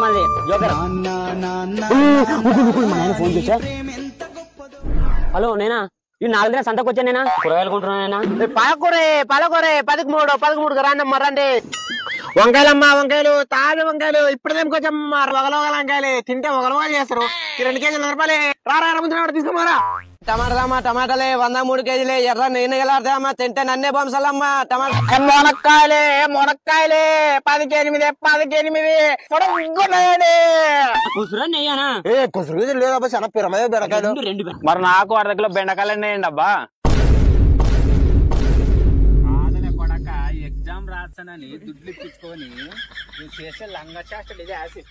మళ్ళీ ఫోన్ చేసా. హలో నేనా ఈ 4 దిన సంతకు వచ్చా నేనా కూరగాయలు కొంటున్నా. పాలకూరే 13 రాండమ్మా రండి. వంకాయలమ్మా వంకాయలు తాజా వంకాయలు ఇప్పుడు తెంపుకొచ్చమ్మా. వగల వంకాయలు తింటే వగలవాళ్ళు చేస్తారు. 2 కేజీలు 100 రూపాయలే. రారా తీసుకోమారా. టమాటాలే 103 కేజీలే. ఎర్ర నేను గెలాడతామా తింటే నన్నే బొంసాలమ్మా. టమాటా మునక్కాయలే 10 పొడుగున్నాయండి. కుసురు లేదా చాలా పిరమదే బెండకాయలు. మరి నాకు 1/2 కిలో బెండకాయలు ఉన్నాయండి అబ్బా. ఎగ్జామ్ రాస్తానని దుడ్లు ఇప్పించుకొని చేసే లంగా చేష్టలు ఇది యాసిడ్.